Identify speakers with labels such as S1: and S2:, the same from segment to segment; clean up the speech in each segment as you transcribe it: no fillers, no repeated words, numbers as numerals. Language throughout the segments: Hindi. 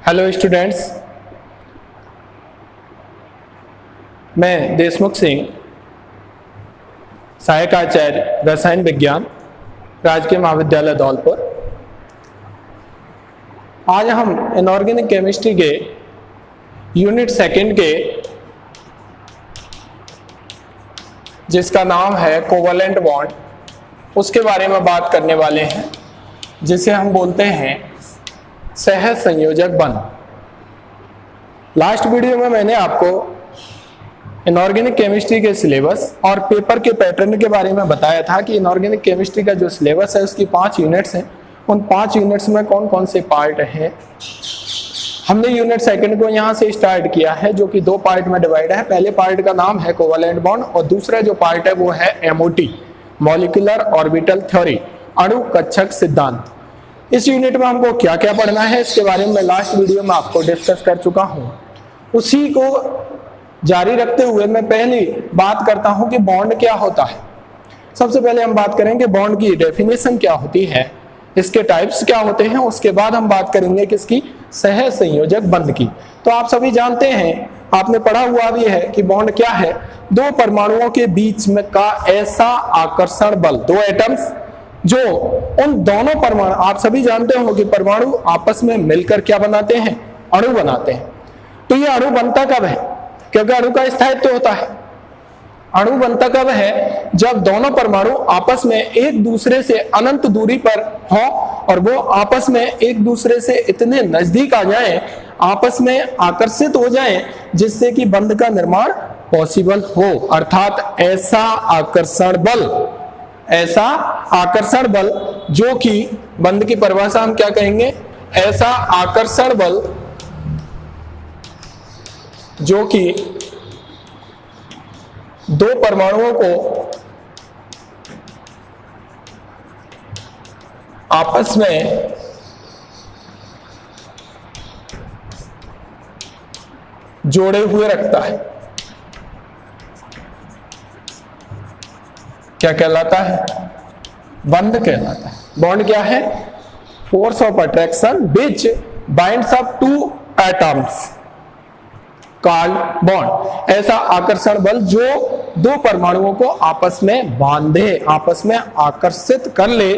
S1: हेलो स्टूडेंट्स, मैं देशमुख सिंह, सहायक आचार्य रसायन विज्ञान, राजकीय महाविद्यालय धौलपुर। आज हम इनऑर्गेनिक केमिस्ट्री के यूनिट सेकंड के, जिसका नाम है कोवलेंट बॉन्ड, उसके बारे में बात करने वाले हैं, जिसे हम बोलते हैं सहसंयोजक बंध। लास्ट वीडियो में मैंने आपको इनऑर्गेनिक केमिस्ट्री के सिलेबस और पेपर के पैटर्न के बारे में बताया था कि इनऑर्गेनिक केमिस्ट्री का जो सिलेबस है उसकी 5 यूनिट्स हैं। उन 5 यूनिट्स में कौन कौन से पार्ट हैं। हमने यूनिट सेकंड को यहाँ से स्टार्ट किया है, जो कि 2 पार्ट में डिवाइड है। पहले पार्ट का नाम है कोवलेंट बॉन्ड और दूसरा जो पार्ट है वो है एमओटी, मॉलिक्यूलर ऑर्बिटल थ्योरी, अणु कक्षक सिद्धांत। इस यूनिट में हमको क्या क्या पढ़ना है, इसके बारे में मैं लास्ट वीडियो में आपको डिस्कस कर चुका हूँ। उसी को जारी रखते हुए मैं पहली बात करता हूँ कि बॉन्ड क्या होता है। सबसे पहले हम बात करेंगे बॉन्ड की डेफिनेशन क्या होती है, इसके टाइप्स क्या होते हैं। उसके बाद हम बात करेंगे किसकी, सहसंयोजक बंध की। तो आप सभी जानते हैं, आपने पढ़ा हुआ भी है कि बॉन्ड क्या है। 2 परमाणुओं के बीच में का ऐसा आकर्षण बल, 2 एटम्स जो उन दोनों परमाणु, आप सभी जानते हो कि परमाणु आपस में मिलकर क्या बनाते हैं, अणु बनाते हैं। तो ये अणु बनता कब है, क्योंकि अणु का स्थायित्व होता है। अणु बनता कब है, जब दोनों परमाणु आपस में एक दूसरे से अनंत दूरी पर हो और वो आपस में एक दूसरे से इतने नजदीक आ जाएं, आपस में आकर्षित हो जाएं, जिससे कि बंध का निर्माण पॉसिबल हो। अर्थात ऐसा आकर्षण बल जो कि बंध की परिभाषा हम क्या कहेंगे, ऐसा आकर्षण बल जो कि 2 परमाणुओं को आपस में जोड़े हुए रखता है। क्या कहलाता है, बंध कहलाता है। बॉन्ड क्या है, force of attraction which binds up 2 atoms called bond. ऐसा आकर्षण बल जो 2 परमाणुओं को आपस में बांधे, आपस में आकर्षित कर ले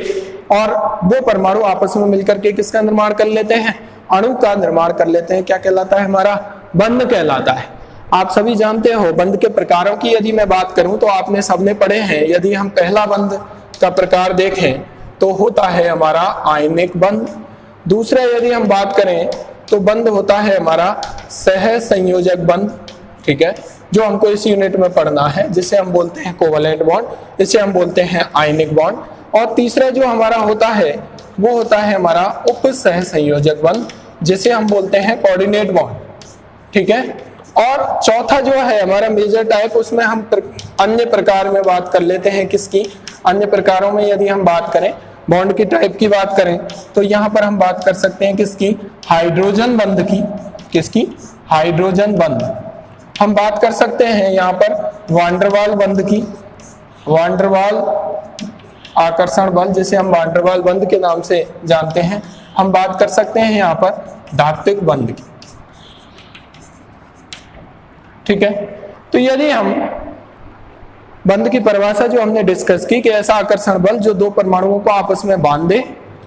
S1: और वो परमाणु आपस में मिलकर के किसका निर्माण कर लेते हैं, अणु का निर्माण कर लेते हैं। क्या कहलाता है, हमारा बंध कहलाता है। आप सभी जानते हो बंध के प्रकारों की यदि मैं बात करूं तो आपने सबने पढ़े हैं। यदि हम पहला बंध का प्रकार देखें तो होता है हमारा आयनिक बंध। दूसरा यदि हम बात करें तो बंध होता है हमारा सहसंयोजक बंध, ठीक है, जो हमको इस यूनिट में पढ़ना है, जिसे हम बोलते हैं कोवलेंट बॉन्ड, इसे हम बोलते हैं आयनिक बॉन्ड। और तीसरा जो हमारा होता है वो होता है हमारा उप सहसंयोजक बंध, जिसे हम बोलते हैं कोऑर्डिनेट बॉन्ड, ठीक है। और चौथा जो है हमारा मेजर टाइप, उसमें हम अन्य प्रकार में बात कर लेते हैं। किसकी, अन्य प्रकारों में यदि हम बात करें, बॉन्ड की टाइप की बात करें तो यहाँ पर हम बात कर सकते हैं किसकी, हाइड्रोजन बंध की। किसकी, हाइड्रोजन बंध। हम बात कर सकते हैं यहाँ पर वांडरवाल बंध की, वांडरवाल आकर्षण बल, जिसे हम वांडरवाल बंध के नाम से जानते हैं। हम बात कर सकते हैं यहाँ पर धात्विक बंध की, ठीक है। तो यदि हम बंध की परिभाषा जो हमने डिस्कस की कि ऐसा आकर्षण बल जो 2 परमाणुओं को आपस में बांधे,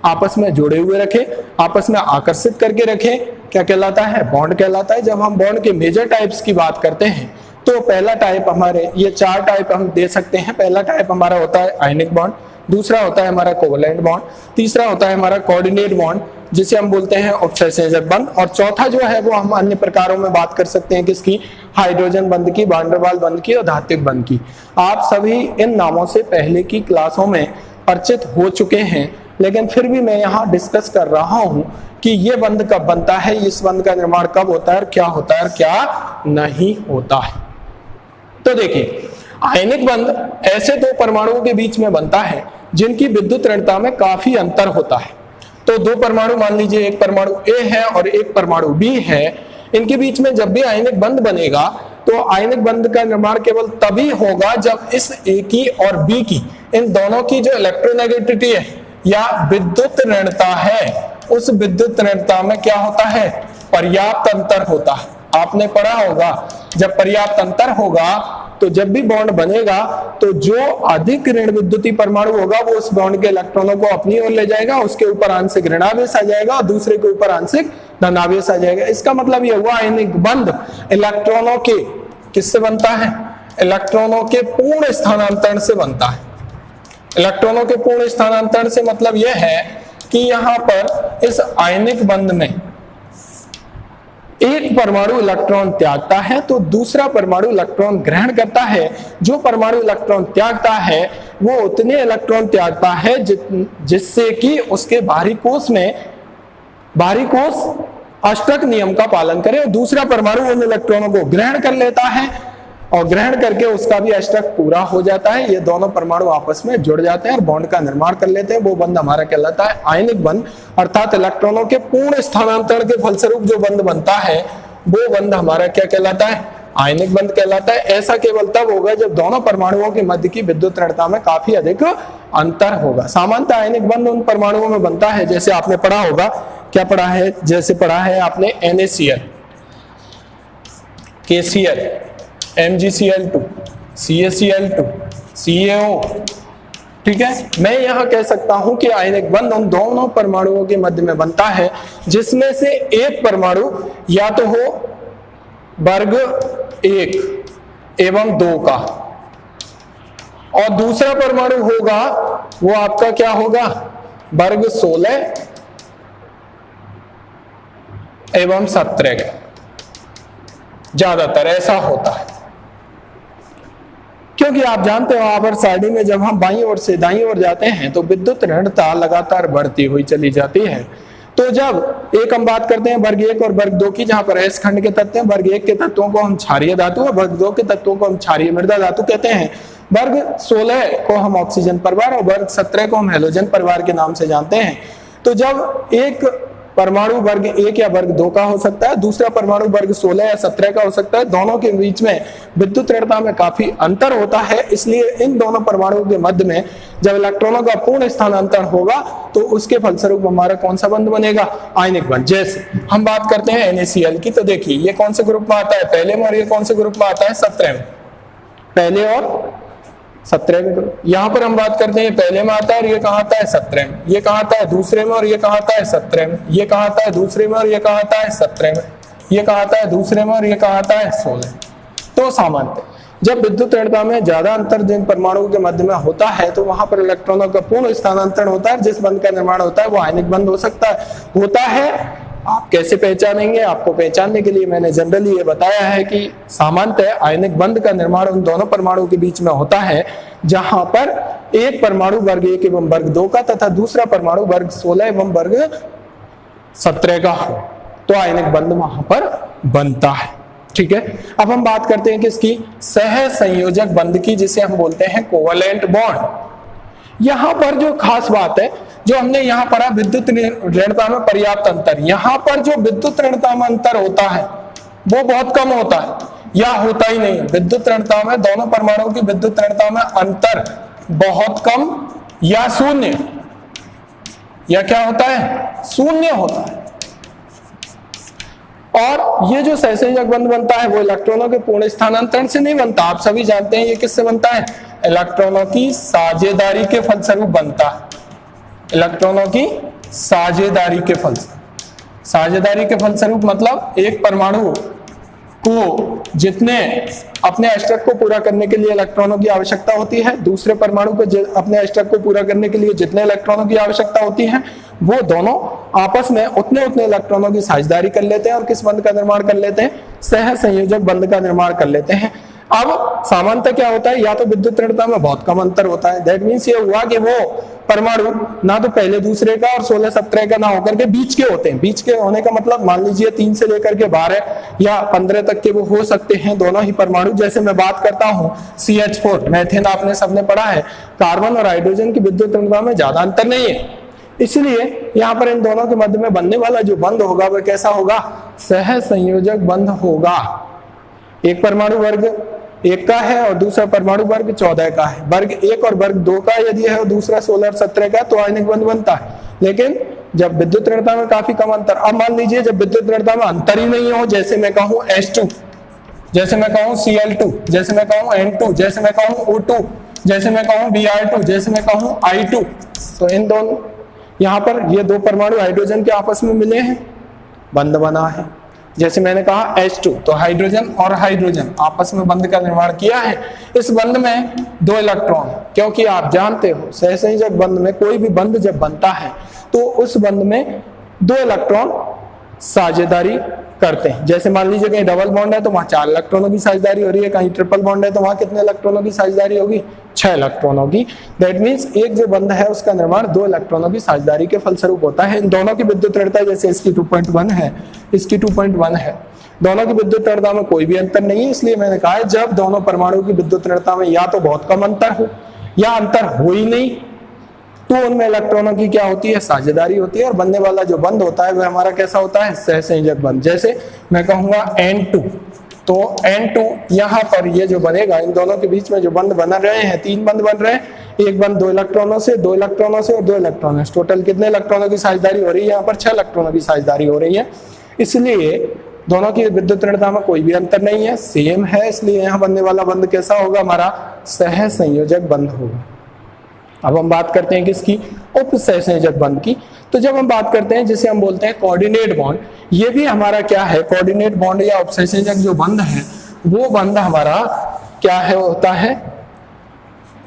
S1: आपस में जोड़े हुए रखे, आपस में आकर्षित करके रखे, क्या कहलाता है, बॉन्ड कहलाता है। जब हम बॉन्ड के मेजर टाइप्स की बात करते हैं तो पहला टाइप हमारे, ये 4 टाइप हम दे सकते हैं। पहला टाइप हमारा होता है आयनिक बॉन्ड, दूसरा होता है हमारा कोवलेंट बॉन्ड, तीसरा होता है हमारा कोऑर्डिनेट बॉन्ड, जिसे हम बोलते हैं उपसहसंयोजक बंध, और चौथा जो है वो हम अन्य प्रकारों में बात कर सकते हैं। किसकी, हाइड्रोजन बंध की, वांडरवाल बंध की और धात्विक बंध की। आप सभी इन नामों से पहले की क्लासों में परिचित हो चुके हैं, लेकिन फिर भी मैं यहाँ डिस्कस कर रहा हूँ कि ये बंध कब बनता है, इस बंध का निर्माण कब होता है और क्या होता है और क्या नहीं होता है। तो देखिए, आयनिक बंध ऐसे 2 परमाणुओं के बीच में बनता है जिनकी विद्युत ऋणता में काफी अंतर होता है। तो 2 परमाणु, मान लीजिए एक परमाणु ए है और एक परमाणु बी है, इनके बीच में जब भी आयनिक बंध बनेगा तो आयनिक बंध का निर्माण केवल तभी होगा जब इस ए की और बी की, इन दोनों की जो इलेक्ट्रोनेगेटिविटी है या विद्युत ऋणता है, उस विद्युत ऋणता में क्या होता है, पर्याप्त अंतर होता है। आपने पढ़ा होगा जब पर्याप्त अंतर होगा तो जब भी बॉन्ड बनेगा तो जो अधिक ऋण विद्युतीय परमाणु होगा वो उस बॉन्ड के इलेक्ट्रॉनों को अपनी ओर ले जाएगा, उसके ऊपर आंशिक ऋणावेश आ जाएगा और दूसरे के ऊपर आंशिक धनावेश आ जाएगा। इसका मतलब ये हुआ आयनिक बंध इलेक्ट्रॉनों के किससे बनता है? इलेक्ट्रॉनों के पूर्ण स्थानांतरण से बनता है। इलेक्ट्रॉनों के पूर्ण स्थानांतरण से मतलब यह है कि यहां पर इस आयनिक बंध में एक परमाणु इलेक्ट्रॉन त्यागता है तो दूसरा परमाणु इलेक्ट्रॉन ग्रहण करता है। जो परमाणु इलेक्ट्रॉन त्यागता है वो उतने इलेक्ट्रॉन त्यागता है जिससे कि उसके बाहरी कोश में बाहरी कोश अष्टक नियम का पालन करे और दूसरा परमाणु उन इलेक्ट्रॉनों को ग्रहण कर लेता है और ग्रहण करके उसका भी अष्टक पूरा हो जाता है। ये दोनों परमाणु आपस में जुड़ जाते हैं और बॉन्ड का निर्माण कर लेते हैं। वो बंध हमारा कहलाता है आयनिक बंध, अर्थात इलेक्ट्रॉनों के पूर्ण स्थानांतरण के फलस्वरूप जो बंध बनता है वो बंध हमारा क्या कहलाता है? आयनिक बंध कहलाता है। ऐसा केवल तब होगा जब दोनों परमाणुओं के मध्य की विद्युत ऋणता में काफी अधिक अंतर होगा। सामान्यतः आयनिक बंध उन परमाणुओं में बनता है जैसे आपने पढ़ा होगा, क्या पढ़ा है? जैसे पढ़ा है आपने NaCl, KCl, MgCl2, CaCl2, CaO, ठीक है। मैं यहां कह सकता हूं कि आयनिक बंध उन दोनों परमाणुओं के मध्य में बनता है जिसमें से एक परमाणु या तो हो वर्ग 1 एवं 2 का और दूसरा परमाणु होगा वो आपका क्या होगा? वर्ग 16 एवं 17 का। ज्यादातर ऐसा होता है क्योंकि आप जानते हो आवर्त में जब हम बाईं ओर से दाईं ओर जाते हैं तो विद्युत ऋणता लगातार बढ़ती हुई चली जाती है। तो जब एक हम बात करते हैं वर्ग 1 और वर्ग 2 की, जहां पर एस खंड के तत्व हैं, वर्ग 1 के तत्वों को हम क्षारीय धातु और वर्ग 2 के तत्वों को हम क्षारीय मृदा धातु कहते हैं। वर्ग 16 को हम ऑक्सीजन परिवार और वर्ग 17 को हम हैलोजन परिवार के नाम से जानते हैं। तो जब एक परमाणु वर्ग 1 या वर्ग 2 का हो सकता है, दूसरा परमाणु वर्ग 16 या 17 का हो सकता है, दोनों के बीच में विद्युत ऋणता में काफी अंतर होता है। इसलिए इन दोनों परमाणुओं के मध्य में जब इलेक्ट्रॉनों का पूर्ण स्थानांतरण होगा तो उसके फलस्वरूप हमारा कौन सा बंध बनेगा? आयनिक बंध। जैसे हम बात करते हैं NaCl की, तो देखिए ये कौन से ग्रुप में आता है? पहले में। और ये कौन से ग्रुप में आता है? 17 में। पहले और 17 में ग्रुप। यहां पर हम बात करते हैं पहले में आता है और ये कहां आता है? 17 में। ये कहां आता है? दूसरे में। और ये कहां आता है? 17 में। ये कहां आता है? दूसरे में। और ये कहां आता है? 17 में। ये कहां आता है? दूसरे में। और ये कहां आता है? 16। तो सामान्य जब विद्युत ऋणता में ज्यादा अंतर जिन परमाणुओं के मध्य में होता है तो वहां पर इलेक्ट्रॉनों का पूर्ण स्थानांतरण होता है। जिस बंध का निर्माण होता है वो आयनिक बंध हो सकता है, होता है। आप कैसे पहचानेंगे? आपको पहचानने के लिए मैंने जनरली ये बताया है कि सामान्यतः आयनिक बंध का निर्माण उन दोनों परमाणुओं के बीच में होता है जहां पर एक परमाणु वर्ग 1 एवं वर्ग 2 का तथा दूसरा परमाणु वर्ग 16 एवं वर्ग 17 का हो तो आयनिक बंध वहां पर बनता है। ठीक है। अब हम बात करते हैं किसकी? सह संयोजक बंध की, जिसे हम बोलते हैं कोवलेंट बॉन्ड। यहां पर जो खास बात है जो हमने यहां पढ़ा विद्युत ऋणता में पर्याप्त अंतर, यहां पर जो विद्युत ऋणता में अंतर होता है वो बहुत कम होता है या होता ही नहीं। विद्युत ऋणता में दोनों परमाणुओं की विद्युत ऋणता में अंतर बहुत कम या शून्य, या क्या होता है? शून्य होता है। और ये जो सहसंयोजक बंध बनता है वो इलेक्ट्रॉनों के पूर्ण स्थानांतरण से नहीं बनता। आप सभी जानते हैं ये किससे बनता है? इलेक्ट्रॉनों की साझेदारी के फलस्वरूप बनता है। इलेक्ट्रॉनों की साझेदारी के फलस्वरूप। साझेदारी के फलस्वरूप मतलब एक परमाणु को जितने अपने अष्टक को पूरा करने के लिए इलेक्ट्रॉनों की आवश्यकता होती है, दूसरे परमाणु को अपने अष्टक को पूरा करने के लिए जितने इलेक्ट्रॉनों की आवश्यकता होती है, वो दोनों आपस में उतने इलेक्ट्रॉनों की साझेदारी कर लेते हैं और किस बंध का निर्माण कर लेते हैं? सह संयोजक बंध का निर्माण कर लेते हैं। अब सामान्यतः क्या होता है? या तो विद्युत ऋणता में बहुत कम अंतर होता है, दैट मीन्स ये हुआ कि वो परमाणु ना तो पहले दूसरे का और 16-17 का ना होकर के बीच के होते हैं। बीच के होने का मतलब मान लीजिए 3 से लेकर के 12 या 15 तक के वो हो सकते हैं दोनों ही परमाणु। जैसे मैं बात करता हूँ CH4 मेथेन, आपने सबने पढ़ा है, कार्बन और हाइड्रोजन की विद्युत ऋणता में ज्यादा अंतर नहीं है, इसलिए यहाँ पर इन दोनों के मध्य में बनने वाला जो बंध होगा वह कैसा होगा? सह संयोजक बंध होगा। एक परमाणु वर्ग 1 का है और दूसरा परमाणु वर्ग 14 का है। वर्ग 1 और वर्ग 2 का यदि है और दूसरा 16 और 17 का तो आयनिक बंध बनता है। लेकिन जब विद्युत ऋणता में काफी कम अंतर। अब मान लीजिए जब विद्युत ऋणता में अंतर ही नहीं हो, जैसे मैं कहूं H2, जैसे मैं कहूं Cl2, जैसे मैं कहूं N2, जैसे मैं कहूं O2, जैसे मैं कहूं Br2, जैसे मैं कहूं I2, तो इन दोनों यहाँ पर ये दो परमाणु हाइड्रोजन के आपस में मिले हैं, बंध बना है। जैसे मैंने कहा H2, तो हाइड्रोजन और हाइड्रोजन आपस में बंध का निर्माण किया है। इस बंध में 2 इलेक्ट्रॉन, क्योंकि आप जानते हो सहसंयोजक बंध में कोई भी बंध जब बनता है तो उस बंध में 2 इलेक्ट्रॉन साझेदारी करते हैं। जैसे मान लीजिए कहीं डबल बॉन्ड है तो वहां 4 इलेक्ट्रॉनों की साझेदारी हो रही है, कहीं ट्रिपल बॉन्ड है तो वहां कितने इलेक्ट्रॉनों की साझेदारी होगी? 6 इलेक्ट्रॉनों की। दैट मींस एक जो बंध है उसका निर्माण 2 इलेक्ट्रॉनों की साझेदारी के फलस्वरूप होता है। इन दोनों की विद्युत ऋणता जैसे इसकी 2.1 है, इसकी 2.1 है, दोनों की विद्युत ऋणता में कोई भी अंतर नहीं है। इसलिए मैंने कहा है जब दोनों परमाणु की विद्युत ऋणता में या तो बहुत कम अंतर हो या अंतर हो ही नहीं, तो उनमें इलेक्ट्रॉनों की क्या होती है? साझेदारी होती है। और बनने वाला जो बंध होता है वह हमारा कैसा होता है? सहसंयोजक बंध। जैसे मैं कहूंगा N2, तो N2 यहाँ पर ये जो बनेगा, इन दोनों के बीच में जो बंध बन रहे हैं, 3 बंध बन रहे हैं। एक बंध 2 इलेक्ट्रॉनों से, 2 इलेक्ट्रॉनों से और 2 इलेक्ट्रॉनों से। टोटल कितने इलेक्ट्रॉनों की साझेदारी हो रही है? यहाँ पर 6 इलेक्ट्रॉनों की साझेदारी हो रही है। इसलिए दोनों की विद्युत ऋणता में कोई भी अंतर नहीं है, सेम है। इसलिए यहाँ बनने वाला बंध कैसा होगा? हमारा सहसंयोजक बंध होगा। अब हम बात करते हैं किसकी? उपसहसंयोजक बंध की। तो जब हम बात करते हैं जिसे हम बोलते हैं कोऑर्डिनेट बॉन्ड, ये भी हमारा क्या है? कोऑर्डिनेट बॉन्ड या उपसहसंयोजक जो बंध है वो बंध हमारा क्या है? होता है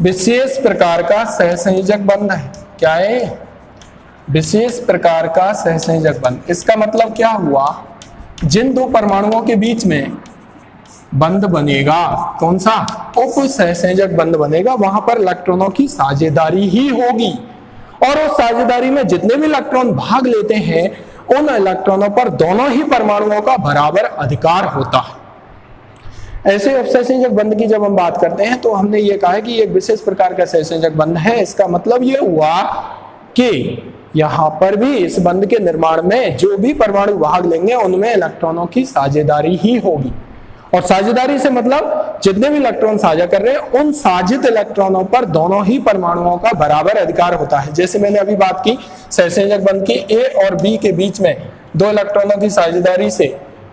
S1: विशेष प्रकार का सहसंयोजक बंध है। क्या है? विशेष प्रकार का सहसंयोजक बंध। इसका मतलब क्या हुआ? जिन 2 परमाणुओं के बीच में बंध बनेगा, कौन सा? उपसहसंयोजक बंध बनेगा, वहां पर इलेक्ट्रॉनों की साझेदारी ही होगी। और उस साझेदारी में जितने भी इलेक्ट्रॉन भाग लेते हैं उन इलेक्ट्रॉनों पर दोनों ही परमाणुओं का बराबर अधिकार होता है। ऐसे उपसहसंयोजक बंध की जब हम बात करते हैं तो हमने ये कहा है कि एक विशेष प्रकार का सहसंयोजक बंध है। इसका मतलब ये हुआ कि यहां पर भी इस बंध के निर्माण में जो भी परमाणु भाग लेंगे उनमें इलेक्ट्रॉनों की साझेदारी ही होगी। और साझेदारी से मतलब जितने भी इलेक्ट्रॉन साझा कर रहे हैं उन साझित इलेक्ट्रॉनों पर दोनों ही परमाणुओं का बराबर अधिकार होता है। जैसे मैंने अभी बात की सहसंयोजक बंध की, A और B के बीच में 2 इलेक्ट्रॉनों की साझेदारी से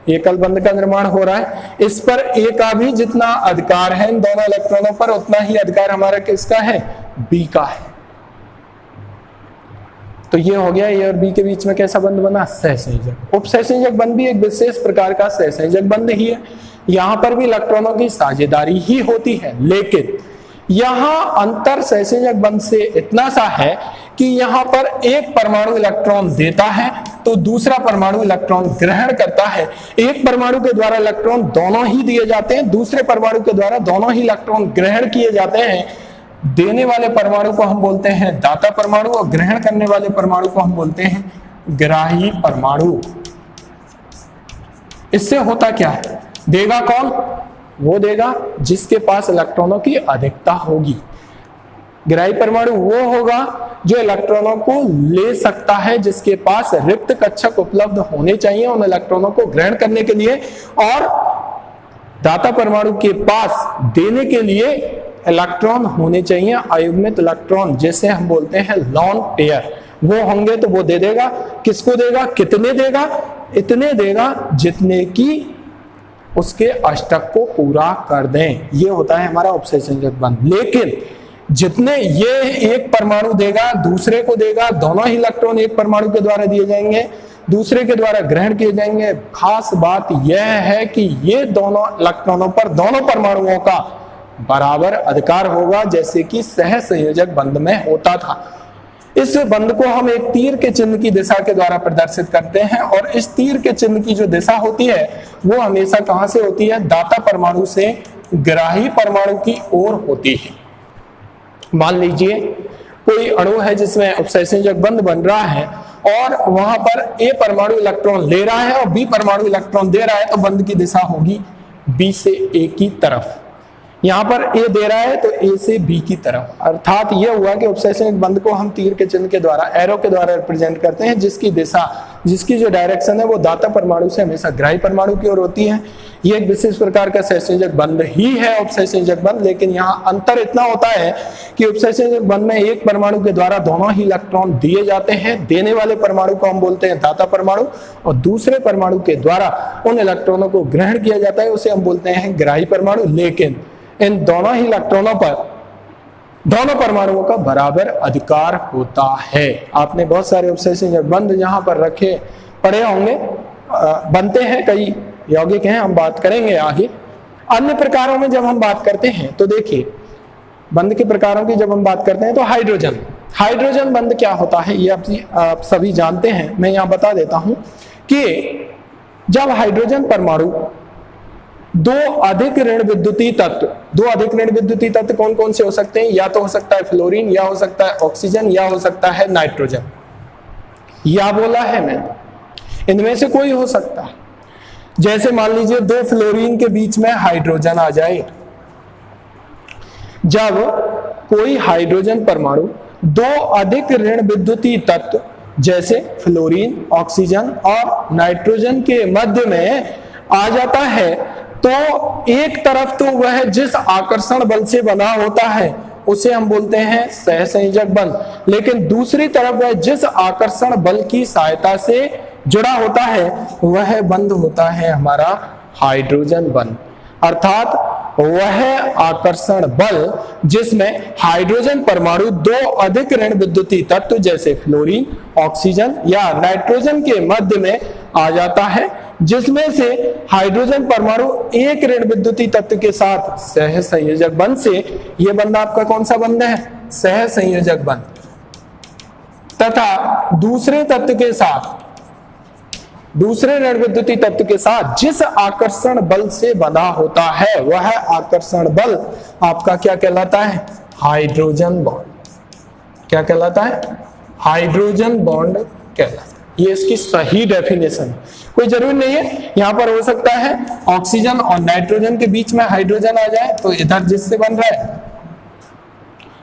S1: एकल बंध का निर्माण हो रहा है। इस पर A का भी जितना अधिकार है इन दोनों इलेक्ट्रॉनों पर, उतना ही अधिकार हमारा किसका है? B का है। तो ये हो गया A और B के बीच में कैसा बंध बना? सहसंयोजक। उपसहसंयोजक बंध भी एक विशेष प्रकार का सहसंयोजक बंध ही है। यहां पर भी इलेक्ट्रॉनों की साझेदारी ही होती है, लेकिन यहां अंतर सहसंयोजक बंध से इतना सा है कि यहां पर एक परमाणु इलेक्ट्रॉन देता है तो दूसरा परमाणु इलेक्ट्रॉन ग्रहण करता है। एक परमाणु के द्वारा इलेक्ट्रॉन दोनों ही दिए जाते हैं, दूसरे परमाणु के द्वारा दोनों ही इलेक्ट्रॉन ग्रहण किए जाते हैं। देने वाले परमाणु को हम बोलते हैं दाता परमाणु और ग्रहण करने वाले परमाणु को हम बोलते हैं ग्राही परमाणु। इससे होता क्या है? देगा कौन? वो देगा जिसके पास इलेक्ट्रॉनों की अधिकता होगी। ग्राही परमाणु वो होगा जो इलेक्ट्रॉनों को ले सकता है, जिसके पास रिक्त कक्षक उपलब्ध होने चाहिए उन इलेक्ट्रॉनों को ग्रहण करने के लिए, और दाता परमाणु के पास देने के लिए इलेक्ट्रॉन होने चाहिए अयुग्मित इलेक्ट्रॉन, जिसे हम बोलते हैं लॉन पेयर। वो होंगे तो वो दे देगा। किसको देगा? कितने देगा? इतने देगा जितने की उसके अष्टक को पूरा कर दें। ये होता है हमारा उपसहसंयोजक बंध। लेकिन जितने ये एक परमाणु देगा दूसरे को देगा, दोनों ही इलेक्ट्रॉन एक परमाणु के द्वारा दिए जाएंगे, दूसरे के द्वारा ग्रहण किए जाएंगे। खास बात यह है कि ये दोनों इलेक्ट्रॉनों पर दोनों परमाणुओं का बराबर अधिकार होगा, जैसे कि सहसंयोजक बंध में होता था। इस बंध को हम एक तीर के चिन्ह की दिशा के द्वारा प्रदर्शित करते हैं, और इस तीर के चिन्ह की जो दिशा होती है वो हमेशा कहां से होती है? दाता परमाणु से ग्राही परमाणु की ओर होती है। मान लीजिए कोई अणु है जिसमें उपसहसंयोजक बंध बन रहा है और वहां पर A परमाणु इलेक्ट्रॉन ले रहा है और B परमाणु इलेक्ट्रॉन दे रहा है, तो बंध की दिशा होगी B से A की तरफ। यहाँ पर ए दे रहा है तो ए से बी की तरफ, अर्थात ये हुआ कि उपसंयोजक बंध को हम तीर के चिन्ह के द्वारा, एरो के द्वारा रिप्रेजेंट करते हैं, जिसकी दिशा, जिसकी जो डायरेक्शन है वो दाता परमाणु से हमेशा ग्राही परमाणु की ओर होती है। ये एक विशेष प्रकार का सहसंयोजक बंध ही है उपसंयोजक बंध, लेकिन यहाँ अंतर इतना होता है कि उपसंयोजक बंध में एक परमाणु के द्वारा दोनों ही इलेक्ट्रॉन दिए जाते हैं, देने वाले परमाणु को हम बोलते हैं दाता परमाणु, और दूसरे परमाणु के द्वारा उन इलेक्ट्रॉनों को ग्रहण किया जाता है, उसे हम बोलते हैं ग्राही परमाणु। लेकिन इन दोनों ही इलेक्ट्रॉनों पर दोनों परमाणुओं का बराबर अधिकार होता है। आपने बहुत सारे उपसंयोजक बंध यहाँ पर रखे पड़े होंगे, बनते हैं, कई यौगिक हैं, हम बात करेंगे आगे। अन्य प्रकारों में जब हम बात करते हैं तो देखिए, बंध के प्रकारों की जब हम बात करते हैं तो हाइड्रोजन बंध क्या होता है ये आप सभी जानते हैं। मैं यहाँ बता देता हूं कि जब हाइड्रोजन परमाणु दो अधिक ऋण विद्युतीय तत्व कौन कौन से हो सकते हैं? या तो हो सकता है फ्लोरीन, या हो सकता है ऑक्सीजन, या हो सकता है नाइट्रोजन, या बोला है मैंने, इनमें से कोई हो सकता है। जैसे मान लीजिए दो फ्लोरीन के बीच में हाइड्रोजन आ जाए, जब कोई हाइड्रोजन परमाणु दो अधिक ऋण विद्युतीय तत्व जैसे फ्लोरीन, ऑक्सीजन और नाइट्रोजन के मध्य में आ जाता है, तो एक तरफ तो वह जिस आकर्षण बल से बना होता है उसे हम बोलते हैं सहसंयोजक बंध, लेकिन दूसरी तरफ वह जिस आकर्षण बल की सहायता से जुड़ा होता है वह बंध होता है हमारा हाइड्रोजन बंध। अर्थात वह आकर्षण बल जिसमें हाइड्रोजन परमाणु दो अधिक ऋण विद्युतीय तत्व जैसे फ्लोरीन, ऑक्सीजन या नाइट्रोजन के मध्य में आ जाता है, जिसमें से हाइड्रोजन परमाणु एक ऋण विद्युतीय तत्व के साथ सहसंयोजक बंध से, यह बंध आपका कौन सा बंध है? सहसंयोजक बंध, तथा दूसरे तत्व के साथ, दूसरे ऋण विद्युतीय तत्व के साथ जिस आकर्षण बल से बना होता है वह आकर्षण बल आपका क्या कहलाता है? Hydrogen bond. क्या कहलाता है? हाइड्रोजन बॉन्ड कहलाता है। ये इसकी सही डेफिनेशन। कोई जरूरी नहीं है, यहां पर हो सकता है ऑक्सीजन और नाइट्रोजन के बीच में हाइड्रोजन आ जाए तो इधर जिससे बन रहा है,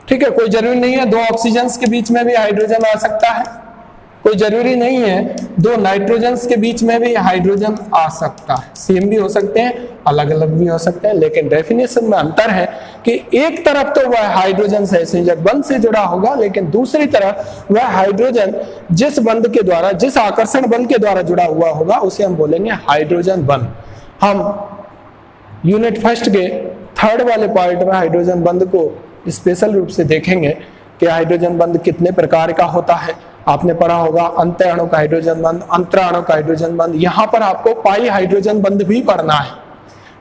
S1: ठीक है, कोई जरूरी नहीं है दो ऑक्सीजन के बीच में भी हाइड्रोजन आ सकता है, कोई जरूरी नहीं है दो नाइट्रोजन्स के बीच में भी हाइड्रोजन आ सकता है, सेम भी हो सकते हैं, अलग अलग भी हो सकते हैं, लेकिन डेफिनेशन में अंतर है कि एक तरफ तो वह हाइड्रोजन सहसंयोजक बंध से जुड़ा होगा, लेकिन दूसरी तरफ वह हाइड्रोजन जिस बंध के द्वारा, जिस आकर्षण बल के द्वारा जुड़ा हुआ होगा उसे हम बोलेंगे हाइड्रोजन बंध। हम यूनिट फर्स्ट के थर्ड वाले पार्ट में हाइड्रोजन बंध को स्पेशल रूप से देखेंगे कि हाइड्रोजन बंध कितने प्रकार का होता है। आपने पढ़ा होगा अंत अणु का हाइड्रोजन बंध, अंतरा अणु का हाइड्रोजन बंध, यहां पर आपको पाई हाइड्रोजन बंध भी पढ़ना है,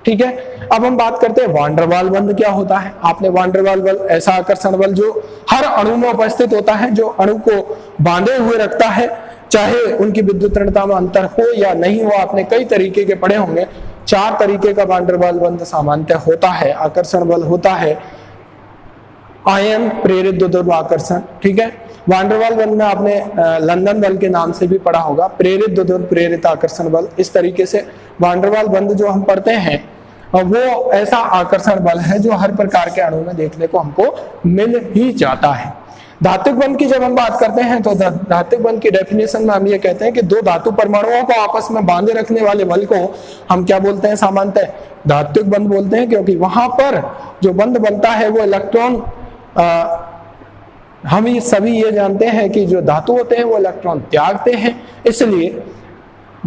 S1: ठीक है। अब हम बात करते हैं वान डेर वाल बंध क्या होता है। आपने वान डेर वाल बल, ऐसा आकर्षण बल जो हर अणु में उपस्थित होता है, जो अणु को बांधे हुए रखता है, चाहे उनकी विद्युत ऋणता में अंतर हो या नहीं हो, आपने कई तरीके के पढ़े होंगे। 4 तरीके का वान डेर वाल बंध सामान्यतः होता है। आकर्षण बल होता है आयन प्रेरित द्विध्रुव आकर्षण, ठीक है। वान डेर वाल बल में आपने लंदन बल के नाम से भी पढ़ा होगा, प्रेरित द्विध्रुव प्रेरित आकर्षण बल। इस तरीके से वान डेर वाल बंध जो हम पढ़ते हैं वो ऐसा आकर्षण बल है जो हर प्रकार के अणु में देखने को हमको मिल ही जाता है। धात्विक बंध की जब हम बात करते हैं तो धात्विक बंध की डेफिनेशन में हम ये कहते हैं कि दो धातु परमाणुओं को आपस में बांधे रखने वाले बल को हम क्या बोलते हैं? सामान्यतः धात्विक बंध बोलते हैं, क्योंकि वहां पर जो बंध बनता है वो इलेक्ट्रॉन, हम ये सभी ये जानते हैं कि जो धातु होते हैं वो इलेक्ट्रॉन त्यागते हैं, इसलिए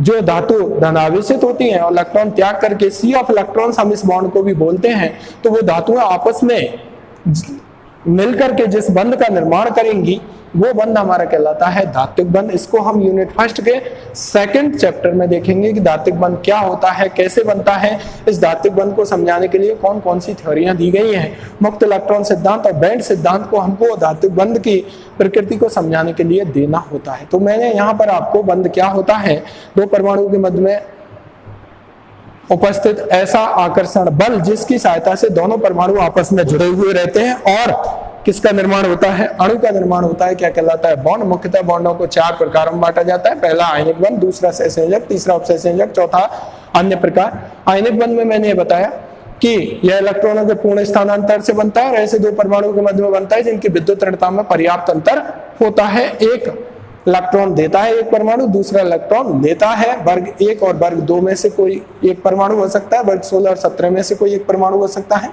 S1: जो धातु धनावेशित होती हैं और इलेक्ट्रॉन त्याग करके सी ऑफ इलेक्ट्रॉन्स हम इस बॉन्ड को भी बोलते हैं, तो वो धातुएं आपस में मिलकर के जिस बंध का निर्माण करेंगी वो बंध हमारा कहलाता है धात्विक बंध। इसको हम यूनिट फर्स्ट के 2nd चैप्टर में देखेंगे कि धात्विक बंध क्या होता है, कैसे बनता है। इस धात्विक बंध को समझाने के लिए कौन कौन सी थ्योरियां दी गई हैं। मुक्त इलेक्ट्रॉन सिद्धांत और बैंड सिद्धांत को हमको धात्विक बंध की प्रकृति को समझाने के लिए देना होता है। तो मैंने यहाँ पर आपको बंध क्या होता है, दो परमाणुओं के मध्य में उपस्थित ऐसा आकर्षण बल जिसकी सहायता से दोनों परमाणु आपस में जुड़े हुए रहते हैं और किसका निर्माण होता है? अणु का निर्माण होता है। क्या कहलाता है? बॉन्ड। मुख्यतः बॉन्डों को 4 प्रकारों में बांटा जाता है। पहला आयनिक बंध, दूसरा सहसंयोजक, तीसरा उपसंयोजक, चौथा अन्य प्रकार। आयनिक बंध में मैंने ये बताया कि यह इलेक्ट्रॉनों के पूर्ण स्थानांतर से बनता है और ऐसे दो परमाणुओं के मध्य में बनता है जिनकी विद्युत ऋणता में पर्याप्त अंतर होता है। एक इलेक्ट्रॉन देता है एक परमाणु, दूसरा इलेक्ट्रॉन लेता है। वर्ग 1 और वर्ग 2 में से कोई एक परमाणु हो सकता है, वर्ग 16 और 17 में से कोई एक परमाणु हो सकता है।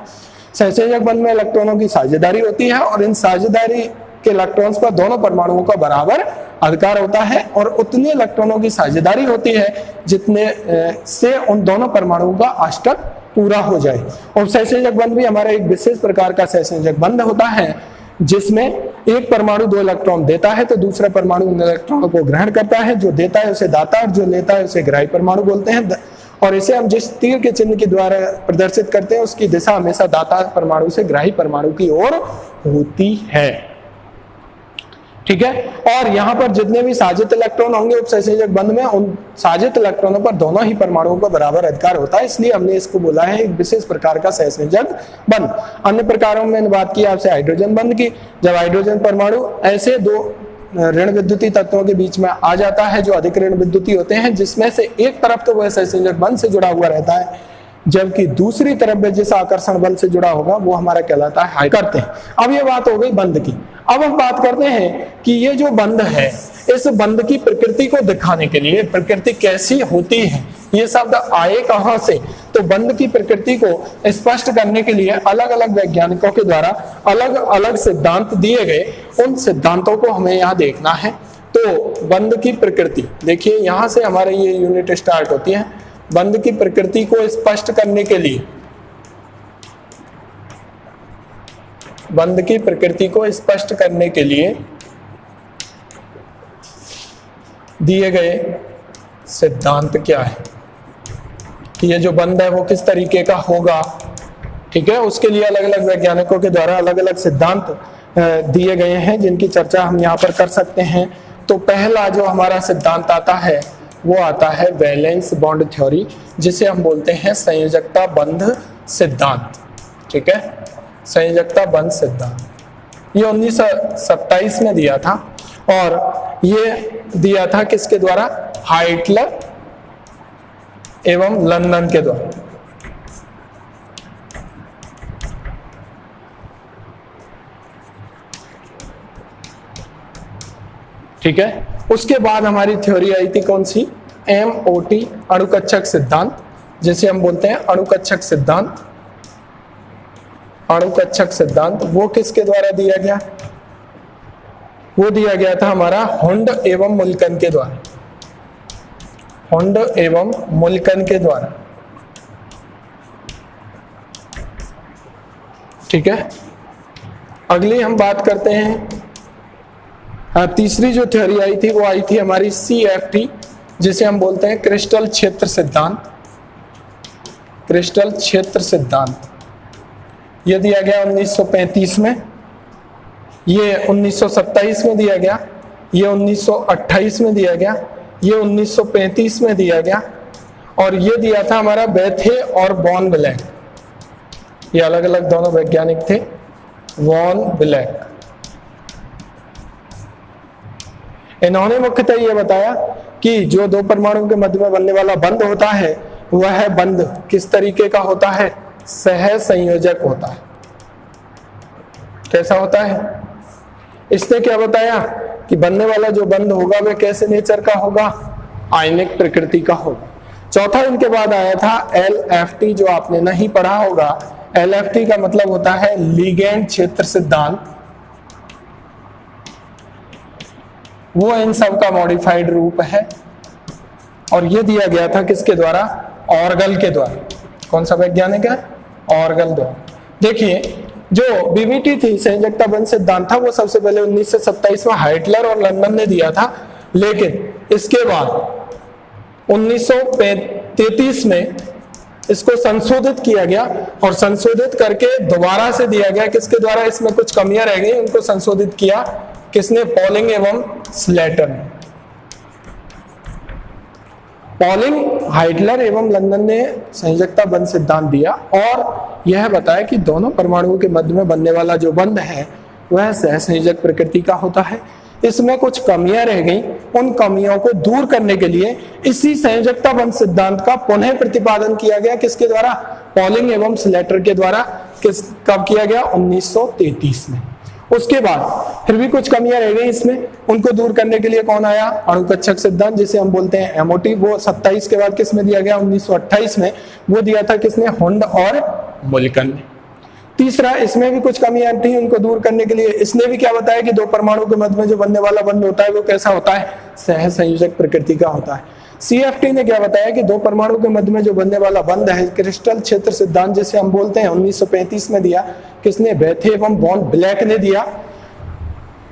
S1: सहसंयोजक बंध में इलेक्ट्रॉनों की साझेदारी होती है और इन साझेदारी के इलेक्ट्रॉन्स पर दोनों परमाणुओं का बराबर अधिकार होता है और उतने इलेक्ट्रॉनों की साझेदारी होती है जितने से उन दोनों परमाणुओं का अष्टक पूरा हो जाए। और सहसंयोजक बंध भी हमारा एक विशेष प्रकार का सहसंयोजक बंध होता है जिसमें एक परमाणु 2 इलेक्ट्रॉन देता है तो दूसरा परमाणु उन इलेक्ट्रॉनों को ग्रहण करता है। जो देता है उसे दाता और जो लेता है उसे ग्राही परमाणु बोलते हैं। और इसे हम जिस तीर के चिन्ह के द्वारा प्रदर्शित करते हैं उसकी दिशा हमेशा दाता परमाणु से ग्राही परमाणु की ओर होती है। ठीक है। और यहाँ पर जितने भी साजित इलेक्ट्रॉन होंगे उपसहसंयोजक बंध में, उन साजित इलेक्ट्रॉनों पर दोनों ही परमाणुओं का बराबर अधिकार होता है, इसलिए हमने इसको बोला है एक विशेष प्रकार का सहसंयोजक बंध। अन्य प्रकारों में मैंने बात की आपसे हाइड्रोजन बंध की। जब हाइड्रोजन परमाणु ऐसे दो ऋण विद्युतीय तत्वों के बीच में आ जाता है जो अधिक ऋण विद्युतीय होते हैं, जिसमें से एक तरफ तो वह सहसंयोजक बंध से जुड़ा हुआ रहता है जबकि दूसरी तरफ में जिस आकर्षण बल से जुड़ा होगा वो हमारा कहलाता है करते हैं। अब ये बात हो गई बंध की। अब हम बात करते हैं कि ये जो बंध है, इस बंध की प्रकृति को दिखाने के लिए, प्रकृति कैसी होती है, ये शब्द आए कहां से, तो बंध की प्रकृति को स्पष्ट करने के लिए अलग अलग वैज्ञानिकों के द्वारा अलग अलग सिद्धांत दिए गए। उन सिद्धांतों को हमें यहाँ देखना है। तो बंध की प्रकृति देखिए, यहाँ से हमारे ये यूनिट स्टार्ट होती है। बंध की प्रकृति को स्पष्ट करने के लिए, बंध की प्रकृति को स्पष्ट करने के लिए दिए गए सिद्धांत क्या है कि ये जो बंध है वो किस तरीके का होगा। ठीक है, उसके लिए अलग अलग वैज्ञानिकों के द्वारा अलग अलग सिद्धांत दिए गए हैं जिनकी चर्चा हम यहाँ पर कर सकते हैं। तो पहला जो हमारा सिद्धांत आता है वो आता है वैलेंस बॉन्ड थ्योरी, जिसे हम बोलते हैं संयोजकता बंध सिद्धांत। ठीक है, संयोजकता बंध सिद्धांत ये 1927 में दिया था और ये दिया था किसके द्वारा, हाइटलर एवं लंदन के द्वारा। ठीक है, उसके बाद हमारी थ्योरी आई थी कौन सी, MOT अणुकक्षक सिद्धांत, जिसे हम बोलते हैं अणुकक्षक सिद्धांत। अणुकक्षक सिद्धांत वो किसके द्वारा दिया गया, वो दिया गया था हमारा हुंड एवं मुल्कन के द्वारा। हुंड एवं मुल्कन के द्वारा। ठीक है, अगली हम बात करते हैं, तीसरी जो थ्योरी आई थी वो आई थी हमारी CFT, जिसे हम बोलते हैं क्रिस्टल क्षेत्र सिद्धांत। क्रिस्टल क्षेत्र सिद्धांत ये दिया गया 1935 में, ये 1927 में दिया गया, ये 1928 में दिया गया, ये 1935 में दिया गया और ये दिया था हमारा बेथे और वॉन ब्लैक। ये अलग अलग दोनों वैज्ञानिक थे, वॉन ब्लैक। इन्होंने मुख्यतः ये बताया कि जो दो परमाणुओं के मध्य में बनने वाला बंध होता है वह बंध किस तरीके का होता है, सहसंयोजक होता है। कैसा होता है, इसने क्या बताया कि बनने वाला जो बंध होगा वह कैसे नेचर का होगा, आयनिक प्रकृति का होगा। चौथा इनके बाद आया था LFT, जो आपने नहीं पढ़ा होगा। LFT का मतलब होता है लिगेंड क्षेत्र सिद्धांत। वो इन सब का मॉडिफाइड रूप है और ये दिया गया था किसके द्वारा, ऑर्गल के द्वारा। कौन सा वैज्ञानिक है, ऑर्गल द्वारा। देखिए जो BBT थी संयोजकता बंध सिद्धांत था वो सबसे पहले 1927 में हाइटलर और लंदन ने दिया था, लेकिन इसके बाद 1933 में इसको संशोधित किया गया और संशोधित करके दोबारा से दिया गया। किसके द्वारा, इसमें कुछ कमियां रह गई, उनको संशोधित किया किसने, पॉलिंग एवं स्लेटर ने। पॉलिंग, हाइटलर एवं लंदन ने संयोजकता बंध सिद्धांत दिया और यह बताया कि दोनों परमाणुओं के मध्य में बनने वाला जो बंध है वह सहसंयोजक प्रकृति का होता है। इसमें कुछ कमियां रह गई, उन कमियों को दूर करने के लिए इसी संयोजकता बंध सिद्धांत का पुनः प्रतिपादन किया गया। किसके द्वारा? पॉलिंग एवं स्लेटर के द्वारा। कब किया गया? 1933 में। उसके बाद फिर भी कुछ कमियां रह गई इसमें, उनको दूर करने के लिए कौन आया? अणुकक्षक सिद्धांत, जिसे हम बोलते हैं एमओटी। वो 27 के बाद किसमें दिया गया? 1928 में। वो दिया था किसने? हुंड और मुल्कन ने। तीसरा, इसमें भी कुछ कमियां थी, उनको दूर करने के लिए इसने भी क्या बताया कि दो परमाणु के मध्य में जो बनने वाला बंध होता है वो कैसा होता है? सहसंयोजक प्रकृति का होता है। सीएफटी ने क्या बताया कि दो परमाणु के मध्य में जो बनने वाला बंध है, क्रिस्टल क्षेत्र सिद्धांत जिसे हम बोलते हैं, 1935 में दिया। किसने? बेथे एवं बॉन ब्लैक ने दिया।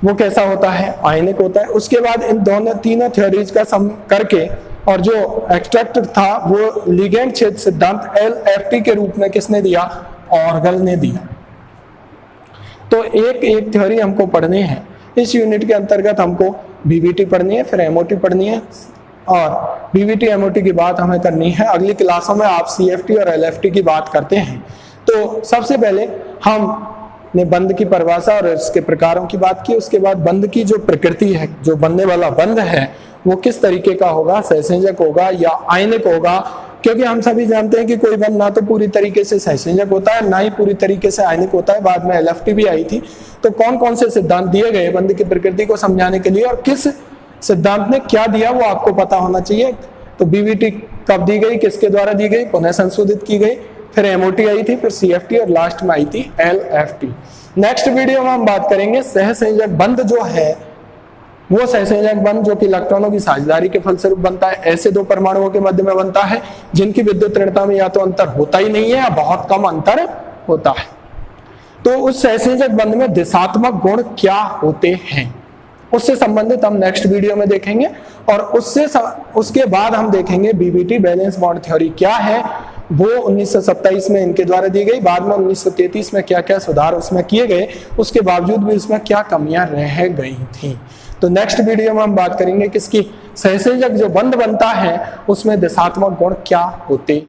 S1: वो कैसा होता है? आयनिक होता है। उसके बाद इन तीनों थ्योरीज का सम करके और जो एक्सट्रैक्ट था वो लिगेंड क्षेत्र सिद्धांत एलएफटी के रूप में किसने दिया? ऑर्गल ने दिया। तो एक एक थ्योरी हमको पढ़नी है। इस यूनिट के अंतर्गत हमको बीवीटी पढ़नी है, फिर एमओटी पढ़नी है, और बीवीटी एमओटी की बात हमें करनी है। अगली क्लासों में आप सीएफटी और एलएफटी की बात करते हैं। तो सबसे पहले हमने बंध की परिभाषा और इसके प्रकारों की बात की। उसके बाद बंध की जो प्रकृति है, जो बनने वाला बंध है वो किस तरीके का होगा? सहसंयोजक होगा या आयनिक होगा? क्योंकि हम सभी जानते हैं कि कोई बंध ना तो पूरी तरीके से सहसंयोजक होता है, ना ही पूरी तरीके से आयनिक होता है। बाद में एलएफटी भी आई थी। तो कौन कौन से सिद्धांत दिए गए बंध की प्रकृति को समझाने के लिए, और किस सिद्धांत ने क्या दिया वो आपको पता होना चाहिए। तो बीवीटी कब दी गई, किसके द्वारा दी गई, पुनः संशोधित की गई, फिर एमओटी आई थी, फिर सीएफटी और लास्ट में आई थी एलएफटी। नेक्स्ट वीडियो में हम बात करेंगे सहसंयोजक बंध जो है, वो सहसंयोजक बंध जो कि इलेक्ट्रॉनों की साझेदारी के फलस्वरूप बनता है। ऐसे दो परमाणुओं के मध्य में बनता है जिनकी विद्युत ऋणता में या तो अंतर होता ही नहीं है या बहुत कम अंतर होता है। तो उस सहसंयोजक बंध में दिशात्मक गुण क्या होते हैं, उससे संबंधित हम नेक्स्ट वीडियो में देखेंगे। और उसके बाद हम देखेंगे बीवीटी बैलेंस बॉन्ड थ्योरी क्या है। वो 1927 में इनके द्वारा दी गई। बाद में 1933 में क्या क्या सुधार उसमें किए गए, उसके बावजूद भी उसमें क्या कमियां रह गई थी। तो नेक्स्ट वीडियो में हम बात करेंगे किसकी? सहसंयोजक जो बंध बनता है उसमें दिशात्मक गुण क्या होते